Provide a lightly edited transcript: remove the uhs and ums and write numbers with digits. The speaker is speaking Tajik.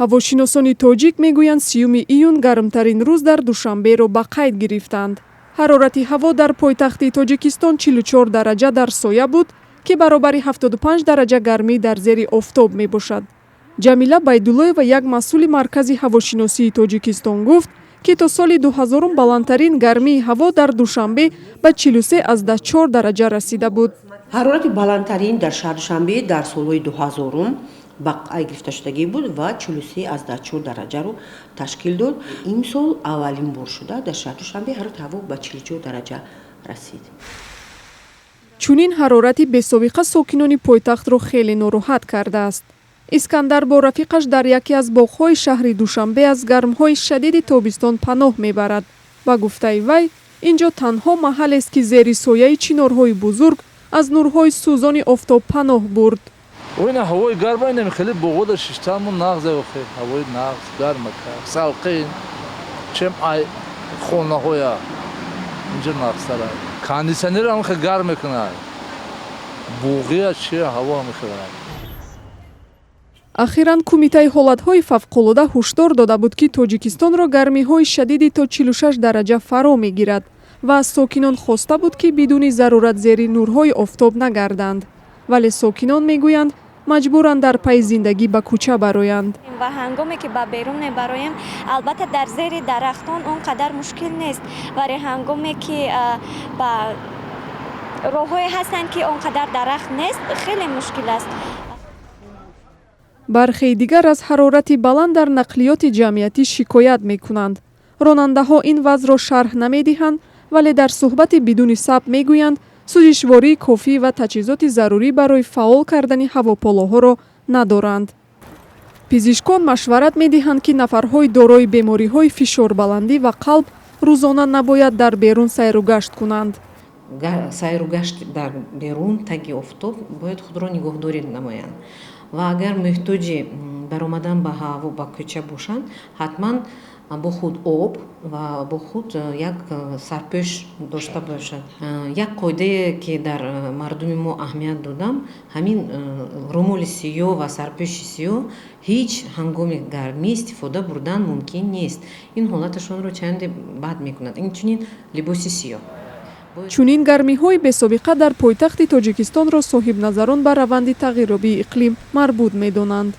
ҳавошиносони тоҷик мегӯянд 3 июн гармтарин рӯз дар душанберо ба қайд гирифтанд. ҳарорати ҳаво дар пойтахти тоҷикистон 44 дараҷа дар соя буд, ки баробари 75 дараҷа гармӣ дар зери офтоб мебошад. ҷамила байдуллоева, як масъули маркази ҳавошиносии тоҷикистон, гуфт, ки то соли 2000 баландтарин гармии ҳаво дар душанбе ба 43,4 дараҷа расида буд. ҳарорати баландтарин дар шаҳри Душанбе дар солҳои 2000 ба қайд гирифта шудагӣ буд ва 43,4 дараҷаро ташкил дод. Имсол аввалин бор шуда дар шаҳри Душанбе ҳарорати ҳаво ба 44 дараҷа расид. чунин ҳарорати бесобиқа сокинони пойтахтро хеле нороҳат кардааст. искандар бо рафиқаш дар яке аз боғҳои шаҳри Душанбе аз гармҳои шадиди тобистон паноҳ мебарад. ба гуфтаи вай, инҷо танҳо маҳаллест, ки зери сояи чинорҳои бузург аз нурҳои сӯзони офтоб паноҳ бурд. Ойна ҳавои гарм айна хеле боғода шиштамон нағзе охе ҳавои нағз гарма ка салқин чем ай хонаҳоя инҷа нағзтара кондитсионер ам хе гарм мекунад буғия чи ҳаво мехелад. ахиран кумитаи ҳолатҳои фавқулода ҳушдор дода буд, ки тоҷикистонро гармиҳои шадиди то 46 дараҷа фаро мегирад ва аз сокинон хоста буд, ки бидуни зарурат зери нурҳои офтоб нагарданд. вале сокинон мегӯянд маҷбуранд дар пайи зиндагӣ ба кӯча бароянд. ва ҳангоме ки ба берун мебароем, албатта дар зери дарахтон он қадар мушкил нест, вале ҳангоме ки ба роҳҳое ҳастанд ки он қадар дарахт нест, хеле мушкил аст. бархеи дигар аз ҳарорати баланд дар нақлиёти ҷамъиятӣ шикоят мекунанд. ронандаҳо ин вазъро шарҳ намедиҳанд, вале дар суҳбати бидуни сабт мегӯянд, сӯзишвории кофӣ ва таҷҳизоти зарурӣ барои фаъол кардани ҳавополоҳоро надоранд. пизишкон машварат медиҳанд, ки нафарҳои дорои бемориҳои фишорбаландӣ ва қалб рӯзона набояд дар берун сайру-гашт кунанд. сайру-гашт дар берун таги офтоб бояд худро нигоҳдорӣ намоянд ва агар муҳтоҷи баромадан ба ҳаво ба кӯча бошанд, ҳатман бо худ об ва бо худ як сарпӯш дошта бошад. як қоидае ки дар мардуми мо аҳамият додам, ҳамин румоли сиёҳ ва сарпӯши сиёҳ ҳеҷ ҳангоми гармӣ истифода бурдан мумкин нест. ин ҳолаташонро чанде бад мекунад. инчунин либоси сиёҳ. чунин гармиҳои бесобиқа дар пойтахти тоҷикистонро соҳибназарон ба раванди тағйирёбии иқлим марбут медонанд.